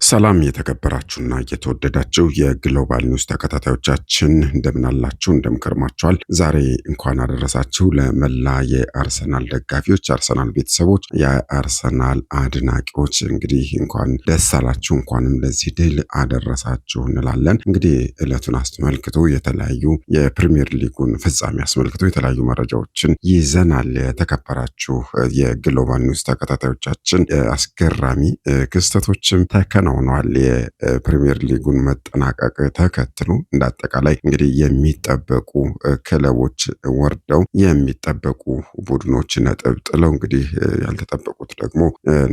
ሰላም የተከበራችሁና የተወደዳችሁ የግሎባል ኒውስ ተከታታዮቻችን እንደምን አላችሁ? እንደምን ከርማችኋል? ዛሬ እንኳን አደረሳችሁ ለመላ የአርሰናል ደጋፊዎች፣ አርሰናል ቤተሰቦች፣ የአርሰናል አድናቂዎች እንግዲህ እንኳን ደስ አላችሁ፣ እንኳንም ለዚህ ድል አደረሳችሁ እንላለን። እንግዲህ ዕለቱን አስመልክቶ የተለያዩ የፕሪሚየር ሊጉን ፍጻሜ አስመልክቶ የተለያዩ መረጃዎችን ይዘናል። የተከበራችሁ የግሎባል ኒውስ ተከታታዮቻችን አስገራሚ ክስተቶችም ተከናውነዋል። የፕሪሚየር ሊጉን መጠናቀቅ ተከትሎ እንዳጠቃላይ እንግዲህ የሚጠበቁ ክለቦች ወርደው የሚጠበቁ ቡድኖች ነጥብ ጥለው እንግዲህ ያልተጠበቁት ደግሞ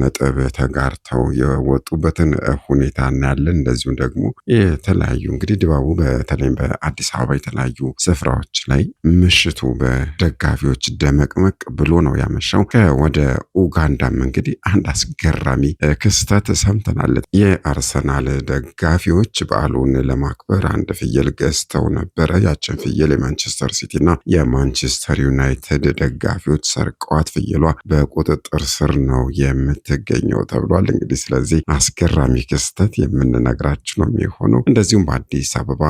ነጥብ ተጋርተው የወጡበትን ሁኔታ እናያለን። እንደዚሁም ደግሞ የተለያዩ እንግዲህ ድባቡ በተለይም በአዲስ አበባ የተለያዩ ስፍራዎች ላይ ምሽቱ በደጋፊዎች ደመቅመቅ ብሎ ነው ያመሻው። ከወደ ኡጋንዳም እንግዲህ አንድ አስገራሚ ክስተት ሰምተናል። የአርሰናል ደጋፊዎች በዓሉን ለማክበር አንድ ፍየል ገዝተው ነበረ። ያችን ፍየል የማንቸስተር ሲቲ እና የማንቸስተር ዩናይትድ ደጋፊዎች ሰርቀዋት ፍየሏ በቁጥጥር ስር ነው የምትገኘው ተብሏል። እንግዲህ ስለዚህ አስገራሚ ክስተት የምንነግራችሁ ነው የሚሆነው። እንደዚሁም በአዲስ አበባ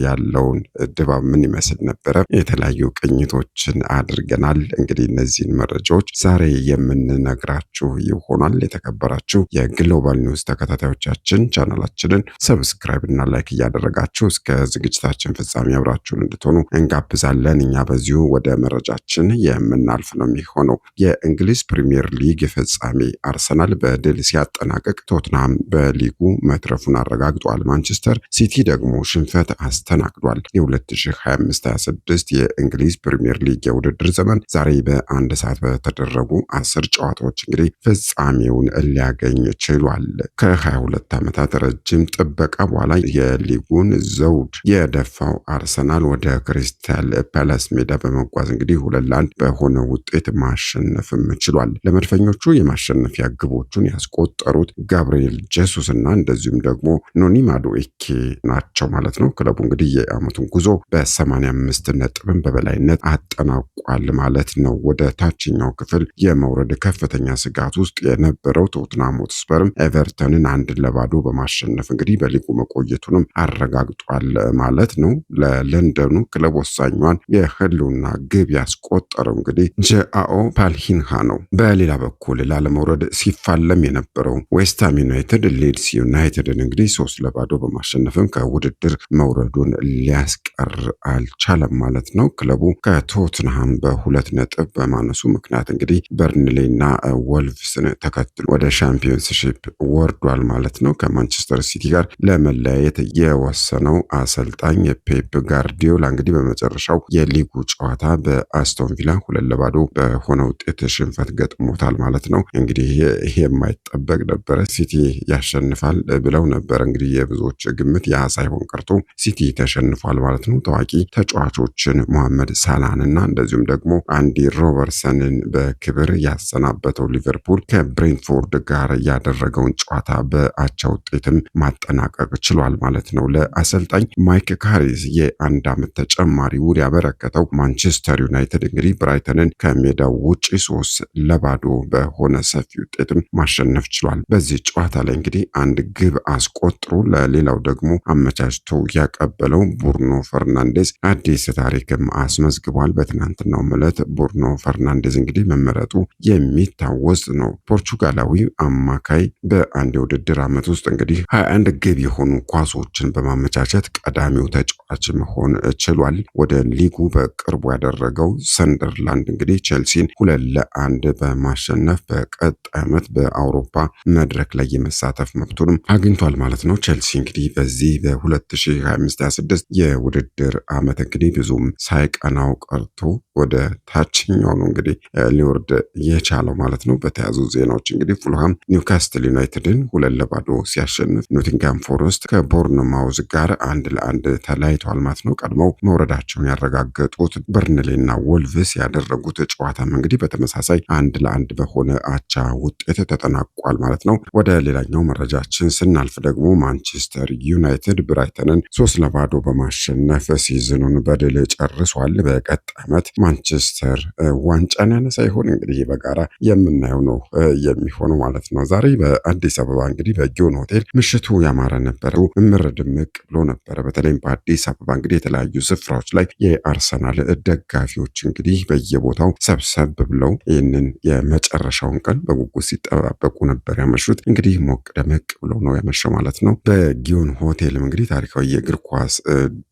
ያለውን ድባብ ምን ይመስል ነበረ የተለያዩ ቅኝቶችን አድርገናል። እንግዲህ እነዚህን መረጃዎች ዛሬ የምንነግራችሁ ይሆናል። የተከበራችሁ የግሎባል ኒውስ ተከታታዮቻችን ቻናላችንን ሰብስክራይብ እና ላይክ እያደረጋችሁ እስከ ዝግጅታችን ፍጻሜ አብራችሁን እንድትሆኑ እንጋብዛለን። እኛ በዚሁ ወደ መረጃችን የምናልፍ ነው የሚሆነው። የእንግሊዝ ፕሪሚየር ሊግ ፍጻሜ አርሰናል በድል ሲያጠናቅቅ ቶትናም በሊጉ መትረፉን አረጋግጧል። ማንቸስተር ሲቲ ደግሞ ሽንፈት አስተናግዷል። የ2025/26 የእንግሊዝ ፕሪሚየር ሊግ የውድድር ዘመን ዛሬ በአንድ ሰዓት በተደረጉ 10 ጨዋታዎች እንግዲህ ፍጻሜውን ሊያገኝ ችሏል። ከ22 ዓመታት ረጅም ጥበቃ በኋላ የሊጉን ዘውድ የደፋው አርሰናል ወደ ክሪስታል ፓላስ ሜዳ በመጓዝ እንግዲህ 2-1 በሆነ ውጤት ማሸነፍም ችሏል። ለመድፈኞቹ የማሸነፊያ ግቦቹን ያስቆጠሩት ጋብሪኤል ጄሱስ እና እንደዚሁም ደግሞ ኖኒ ማዱኤኬ ናቸው ማለት ነው። ክለቡ እንግዲህ የዓመቱን ጉዞ በ85 ነጥብን በበላይነት አጠናቋል ማለት ነው። ወደ ታችኛው ክፍል የመውረድ ከፍተኛ ስጋት ውስጥ የነበረው ቶትናም ሆትስፐርም ኤቨርተንን 1-0 በማሸነፍ እንግዲህ በሊጉ መቆየቱንም አረጋግጧል ማለት ነው። ለለንደኑ ክለብ ወሳኟን የህልውና ግብ ያስቆጠረው እንግዲህ ጆአኦ ፓልሂንሃ ነው። በሌላ በኩል ላለመውረድ ሲፋለም የነበረው ዌስትሃም ዩናይትድ ሊድስ ዩናይትድን እንግዲህ 3-0 በማሸነፍም ከውድድር መውረዱን ሊያስቀር አልቻለም ማለት ነው። ክለቡ ከቶትንሃም በ2 ነጥብ በማነሱ ምክንያት እንግዲህ በርንሌና ወልቭስን ተከትሎ ወደ ሻምፒዮንስሺፕ ወርዷል ማለት ነው። ከማንቸስተር ሲቲ ጋር ለመለያየት የወሰነው አሰልጣኝ ፔፕ ጋርዲዮላ እንግዲህ በመጨረሻው የሊጉ ጨዋታ በአስቶን ቪላ 2-0 በሆነ ውጤት ሽንፈት ገጥሞታል ማለት ነው። እንግዲህ ይሄ የማይጠበቅ ነበረ። ሲቲ ያሸንፋል ብለው ነበር እንግዲህ የብዙዎች ግምት። ያ ሳይሆን ቀርቶ ሲቲ ተሸንፏል ማለት ነው። ታዋቂ ተጫዋቾችን ሞሐመድ ሳላህን እና እንደዚሁም ደግሞ አንዲ ሮበርትሰንን በክብር ያሰናበተው ሊቨርፑል ከብሬንትፎርድ ጋር ያደረገውን ጨዋታ በአቻ ውጤትም ማጠናቀቅ ችሏል ማለት ነው። ለአሰልጣኝ ማይክ ካሪስ የ1 ዓመት ተጨማሪ ውል ያበረከተው ማንቸስተር ዩናይትድ እንግዲህ ብራይተንን ከሜዳው ውጪ 3-0 በሆነ ሰፊ ውጤትም ማሸነፍ ችሏል። በዚህ ጨዋታ ላይ እንግዲህ አንድ ግብ አስቆጥሮ ለሌላው ደግሞ አመቻችቶ ያቀበለው ቡርኖ ፈርናንዴዝ አዲስ ታሪክም አስመዝግቧል። በትናንትናው ዕለት ቡርኖ ፈርናንዴዝ እንግዲህ መመረጡ የሚታወስ ነው። ፖርቹጋላዊ አማካይ በአንድ የውድድር ዓመት ውስጥ እንግዲህ 21 ግብ የሆኑ ኳሶችን በማመቻቸት ቀዳሚው ተጫዋች መሆን ችሏል። ወደ ሊጉ በቅርቡ ያደረገው ሰንደርላንድ እንግዲህ ቼልሲን 2-1 በማሸነፍ በቀጣይ ዓመት በአውሮፓ መድረክ ላይ የመሳተፍ መብቱንም አግኝቷል ማለት ነው። ቼልሲ እንግዲህ በዚህ በ2025/26 የውድድር ዓመት እንግዲህ ብዙም ሳይቀናው ቀርቶ ወደ ታችኛው ነው እንግዲህ ሊወርድ የቻለው ማለት ነው። በተያዙ ዜናዎች እንግዲህ ፉልሃም ኒውካስትል ዩናይትድን 2-0 ሲያሸንፍ ኖቲንጋም ፎረስት ከቦርንማውዝ ጋር 1-1 ተለያይተዋል ማለት ነው። ቀድመው መውረዳቸውን ያረጋገጡት በርንሌና ወልቭስ ያደረጉት ጨዋታም እንግዲህ በተመሳሳይ 1-1 በሆነ አቻ ውጤት ተጠናቋል ማለት ነው። ወደ ሌላኛው መረጃችን ስናልፍ ደግሞ ማንቸስተር ዩናይትድ ብራይተንን 3-0 በማሸነፍ ሲዝኑን በድል ጨርሷል። በቀጣይ ዓመት ማንቸስተር ዋንጫን ያነሳ ይሆን እንግዲህ በጋራ የምናየው ነው የሚሆነው ማለት ነው። ዛሬ በአዲስ አበባ እንግዲህ በጊዮርጊስ በጊዮን ሆቴል ምሽቱ ያማረ ነበረ። እምር ድምቅ ብሎ ነበረ። በተለይም በአዲስ አበባ እንግዲህ የተለያዩ ስፍራዎች ላይ የአርሰናል ደጋፊዎች እንግዲህ በየቦታው ሰብሰብ ብለው ይህንን የመጨረሻውን ቀን በጉጉት ሲጠባበቁ ነበር ያመሹት። እንግዲህ ሞቅ ደመቅ ብሎ ነው ያመሸው ማለት ነው። በጊዮን ሆቴልም እንግዲህ ታሪካዊ የእግር ኳስ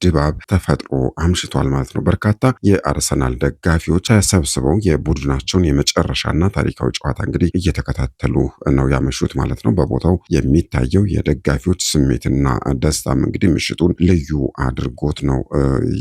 ድባብ ተፈጥሮ አምሽቷል ማለት ነው። በርካታ የአርሰናል ደጋፊዎች ተሰብስበው የቡድናቸውን የመጨረሻና ታሪካዊ ጨዋታ እንግዲህ እየተከታተሉ ነው ያመሹት ማለት ነው። በቦታው የሚታየው የደጋፊዎች ስሜትና ደስታም እንግዲህ ምሽቱን ልዩ አድርጎት ነው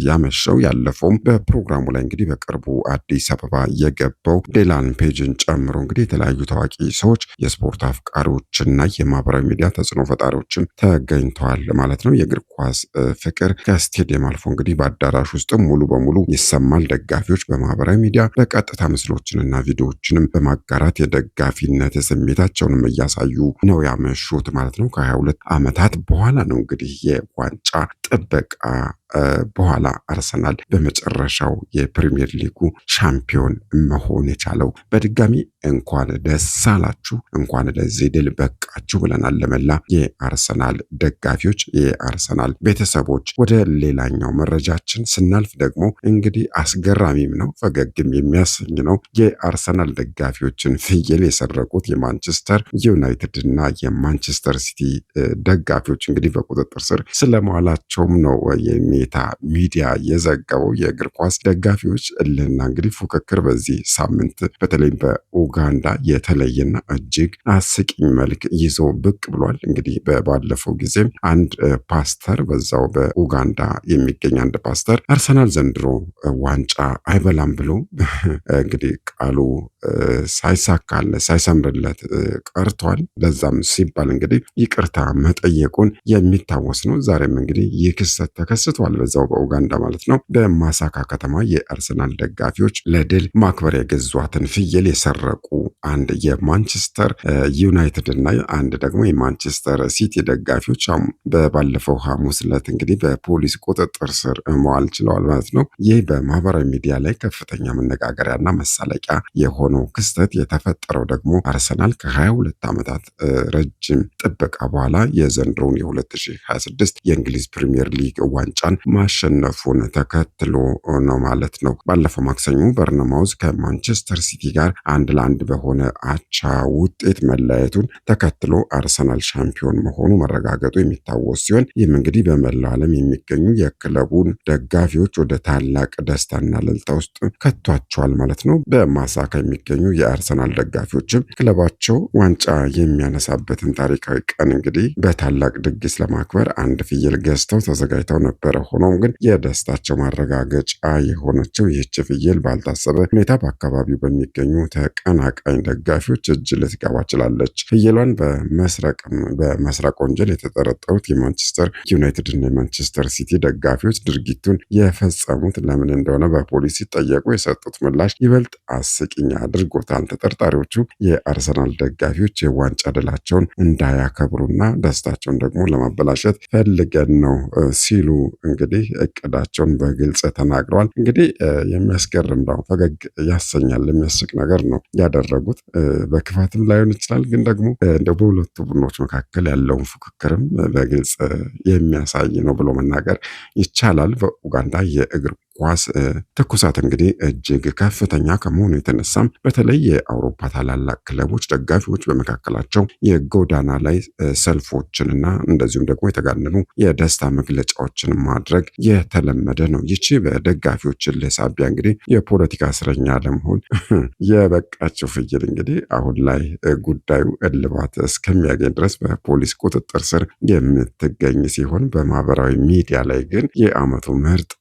ያመሸው። ያለፈውም በፕሮግራሙ ላይ እንግዲህ በቅርቡ አዲስ አበባ የገባው ዴላን ፔጅን ጨምሮ እንግዲህ የተለያዩ ታዋቂ ሰዎች፣ የስፖርት አፍቃሪዎችና የማህበራዊ ሚዲያ ተጽዕኖ ፈጣሪዎችም ተገኝተዋል ማለት ነው። የእግር ኳስ ፍቅር ከስቴዲየም አልፎ እንግዲህ በአዳራሽ ውስጥም ሙሉ በሙሉ ይሰማል። ደጋፊዎች በማህበራዊ ሚዲያ በቀጥታ ምስሎችንና ቪዲዮዎችንም በማጋራት የደጋፊነት ስሜታቸውንም እያሳዩ ነው ያመሹት ማለት ነው። ከ22 ዓመታት በኋላ ነው እንግዲህ የዋንጫ ጥበቃ በኋላ አርሰናል በመጨረሻው የፕሪሚየር ሊጉ ሻምፒዮን መሆን የቻለው። በድጋሚ እንኳን ደስ አላችሁ፣ እንኳን ለዚህ ድል በቃችሁ ብለናል ለመላ የአርሰናል ደጋፊዎች፣ የአርሰናል ቤተሰቦች። ወደ ሌላኛው መረጃችን ስናልፍ ደግሞ እንግዲህ አስገራሚም ነው ፈገግም የሚያሰኝ ነው። የአርሰናል ደጋፊዎችን ፍየል የሰረቁት የማንቸስተር ዩናይትድ እና የማንቸስተር ሲቲ ደጋፊዎች እንግዲህ በቁጥጥር ስር ስለመዋላቸውም ነው የሜታ ሚዲያ የዘገበው። የእግር ኳስ ደጋፊዎች እልህና እንግዲህ ፉክክር በዚህ ሳምንት በተለይም በኡጋንዳ የተለየና እጅግ አስቂኝ መልክ ይዞ ብቅ ብሏል። እንግዲህ ባለፈው ጊዜም አንድ ፓስተር በዛው በኡጋንዳ የሚገኝ አንድ ፓስተር አርሰናል ዘንድሮ ዋንጫ አይበላም ብሎ እንግዲህ ቃሉ ሳይሳካለት ሳይሰምርለት ቀርቷል። ለዛም ሲባል እንግዲህ ይቅርታ መጠየቁን የሚታወስ ነው። ዛሬም እንግዲህ ይህ ክስተት ተከስቷል በዛው በኡጋንዳ ማለት ነው። በማሳካ ከተማ የአርሰናል ደጋፊዎች ለድል ማክበር የገዟትን ፍየል የሰረቁ አንድ የማንቸስተር ዩናይትድ እና አንድ ደግሞ የማንቸስተር ሲቲ ደጋፊዎች ባለፈው ሐሙስ ዕለት እንግዲህ በፖሊስ ቁጥጥር ስር መዋል ችለዋል ማለት ነው። ይህ በማህበራዊ ሚዲያ ላይ ከፍተኛ መነጋገሪያና መሳለቂያ የሆነው ክስተት የተፈጠረው ደግሞ አርሰናል ከ22 ዓመታት ረጅም ጥበቃ በኋላ የዘንድሮውን የ2026 የእንግሊዝ ፕሪሚየር ሊግ ዋንጫን ማሸነፉን ተከትሎ ነው ማለት ነው። ባለፈው ማክሰኞ በርነማውዝ ከማንቸስተር ሲቲ ጋር 1-1 በሆነ አቻ ውጤት መለያየቱን ተከትሎ አርሰናል ሻምፒዮን መሆኑ መረጋገጡ የሚታወስ ሲሆን ይህም እንግዲህ በመላው ዓለም የሚገኙ የክለቡን ደጋፊዎች ወደ ታላቅ ደስታና እልልታ ውስጥ ከቷቸዋል ማለት ነው። በማሳካ የሚገኙ የአርሰናል ደጋፊዎችም ክለባቸው ዋንጫ የሚያነሳበትን ታሪካዊ ቀን እንግዲህ በታላቅ ድግስ ለማክበር አንድ ፍየል ገዝተው ተዘጋጅተው ነበረ። ሆኖም ግን የደስታቸው ማረጋገጫ የሆነችው ይህች ፍየል ባልታሰበ ሁኔታ በአካባቢው በሚገኙ ተቀናቃኝ ደጋፊዎች እጅ ልትገባ ችላለች። ፍየሏን በመስረቅ ወንጀል የተጠረጠሩት የማንቸስተር ዩናይትድ እና የማንቸስተር ሲቲ ደጋፊዎች ድርጊቱን የፈጸሙት ለምን እንደሆነ በፖሊስ ሲጠየቁ የሰጡት ምላሽ ይበልጥ አስቂኝ አድርጎታል። ተጠርጣሪዎቹ የአርሰናል ደጋፊዎች የዋንጫ ድላቸውን እንዳያከብሩና ደስታቸውን ደግሞ ለማበላሸት ፈልገን ነው ሲሉ እንግዲህ እቅዳቸውን በግልጽ ተናግረዋል። እንግዲህ የሚያስገርም ነው፣ ፈገግ ያሰኛል፣ የሚያስቅ ነገር ነው ያደረጉት። በክፋትም ላይሆን ይችላል፣ ግን ደግሞ እንደው በሁለቱ ቡድኖች መካከል ያለውን ፉክክርም በግልጽ የሚያሳይ ነው ብሎ መናገር ይቻላል። በኡጋንዳ የእግር ኳስ ትኩሳት እንግዲህ እጅግ ከፍተኛ ከመሆኑ የተነሳም በተለይ የአውሮፓ ታላላቅ ክለቦች ደጋፊዎች በመካከላቸው የጎዳና ላይ ሰልፎችንና እንደዚሁም ደግሞ የተጋነኑ የደስታ መግለጫዎችን ማድረግ የተለመደ ነው። ይቺ በደጋፊዎች ሳቢያ እንግዲህ የፖለቲካ እስረኛ ለመሆን የበቃቸው ፍየል እንግዲህ አሁን ላይ ጉዳዩ እልባት እስከሚያገኝ ድረስ በፖሊስ ቁጥጥር ስር የምትገኝ ሲሆን በማህበራዊ ሚዲያ ላይ ግን የዓመቱ ምርጥ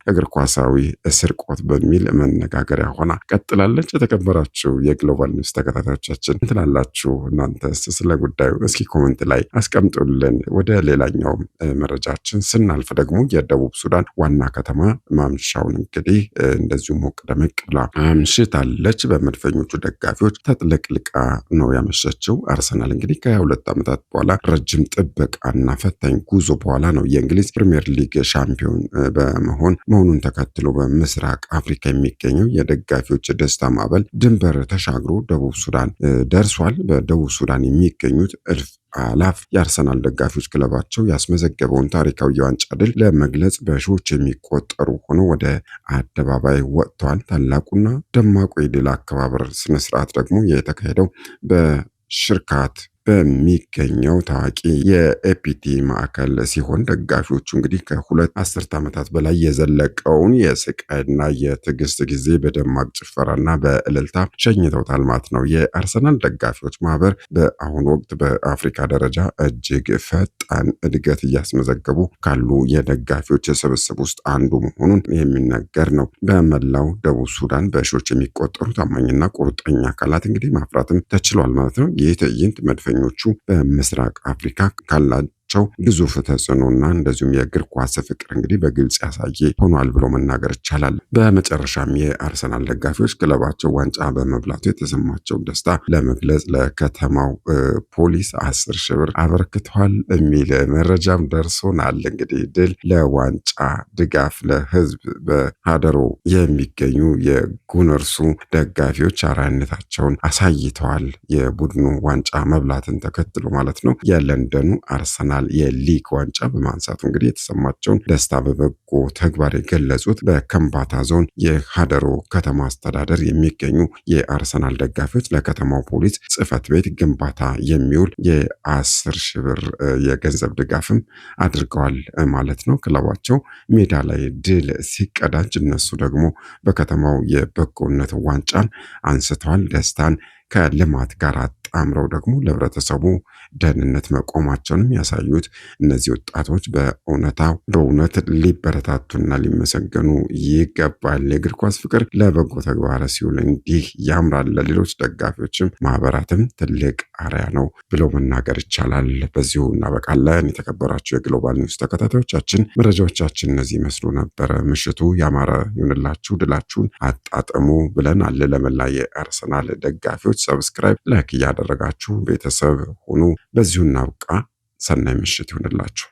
እግር ኳሳዊ ስርቆት በሚል መነጋገሪያ ሆና ቀጥላለች። የተከበራችሁ የግሎባል ኒውስ ተከታታዮቻችን ትላላችሁ እናንተስ ስለ ጉዳዩ? እስኪ ኮመንት ላይ አስቀምጡልን። ወደ ሌላኛው መረጃችን ስናልፍ ደግሞ የደቡብ ሱዳን ዋና ከተማ ማምሻውን እንግዲህ እንደዚሁ ሞቅ ደመቅ ብላ አምሽታለች። በመድፈኞቹ ደጋፊዎች ተጥለቅልቃ ነው ያመሸችው። አርሰናል እንግዲህ ከ22 ዓመታት በኋላ ረጅም ጥበቃና ፈታኝ ጉዞ በኋላ ነው የእንግሊዝ ፕሪሚየር ሊግ ሊግ ሻምፒዮን በመሆን መሆኑን ተከትሎ በምስራቅ አፍሪካ የሚገኘው የደጋፊዎች ደስታ ማዕበል ድንበር ተሻግሮ ደቡብ ሱዳን ደርሷል። በደቡብ ሱዳን የሚገኙት እልፍ አላፍ የአርሰናል ደጋፊዎች ክለባቸው ያስመዘገበውን ታሪካዊ የዋንጫ ድል ለመግለጽ በሺዎች የሚቆጠሩ ሆነው ወደ አደባባይ ወጥተዋል። ታላቁና ደማቁ የድል አከባበር ስነስርዓት ደግሞ የተካሄደው በሽርካት በሚገኘው ታዋቂ የኤፒቲ ማዕከል ሲሆን ደጋፊዎቹ እንግዲህ ከሁለት አስርት ዓመታት በላይ የዘለቀውን የስቃይና የትዕግስት ጊዜ በደማቅ ጭፈራና በእልልታ ሸኝተውታል ማለት ነው። የአርሰናል ደጋፊዎች ማህበር በአሁኑ ወቅት በአፍሪካ ደረጃ እጅግ ፈጣን እድገት እያስመዘገቡ ካሉ የደጋፊዎች ስብስብ ውስጥ አንዱ መሆኑን የሚነገር ነው። በመላው ደቡብ ሱዳን በሺዎች የሚቆጠሩ ታማኝና ቁርጠኛ አካላት እንግዲህ ማፍራትም ተችሏል ማለት ነው። ይህ ትዕይንት መድፈኞቹ በምስራቅ አፍሪካ ካላቸው ግዙፍ ተጽዕኖና እንደዚሁም የእግር ኳስ ፍቅር እንግዲህ በግልጽ ያሳየ ሆኗል ብሎ መናገር ይቻላል። በመጨረሻም የአርሰናል ደጋፊዎች ክለባቸው ዋንጫ በመብላቱ የተሰማቸውን ደስታ ለመግለጽ ለከተማው ፖሊስ 10 ሺህ ብር አበርክተዋል የሚል መረጃም ደርሶናል። እንግዲህ ድል ለዋንጫ ድጋፍ ለህዝብ በሀደሮ የሚገኙ የጉነርሱ ደጋፊዎች አርአያነታቸውን አሳይተዋል። የቡድኑ ዋንጫ መብላትን ተከትሎ ማለት ነው። የለንደኑ አርሰናል የሊግ ዋንጫ በማንሳቱ እንግዲህ የተሰማቸውን ደስታ በበጎ ተግባር የገለጹት በከምባታ ዞን የሀደሮ ከተማ አስተዳደር የሚገኙ የአርሰናል ደጋፊዎች ለከተማው ፖሊስ ጽሕፈት ቤት ግንባታ የሚውል የ10 ሺህ ብር የገንዘብ ድጋፍም አድርገዋል ማለት ነው። ክለባቸው ሜዳ ላይ ድል ሲቀዳጅ እነሱ ደግሞ በከተማው የበጎነት ዋንጫን አንስተዋል። ደስታን ከልማት ጋር አጣምረው ደግሞ ለህብረተሰቡ ደህንነት መቆማቸውንም ያሳዩት እነዚህ ወጣቶች በእውነት ሊበረታቱና ሊመሰገኑ ይገባል። የእግር ኳስ ፍቅር ለበጎ ተግባር ሲውል እንዲህ ያምራል። ለሌሎች ደጋፊዎችም ማህበራትም ትልቅ አርአያ ነው ብሎ መናገር ይቻላል። በዚሁ እናበቃለን። የተከበራችሁ የግሎባል ኒውስ ተከታታዮቻችን መረጃዎቻችን እነዚህ መስሎ ነበረ። ምሽቱ ያማረ ይሁንላችሁ፣ ድላችሁን አጣጥሙ ብለናል። ለመላ የአርሰናል ደጋፊዎች ሰብስክራይብ፣ ላይክ እያደረጋችሁ ቤተሰብ ሁኑ። በዚሁ እናብቃ። ሰናይ ምሽት ይሁንላችሁ።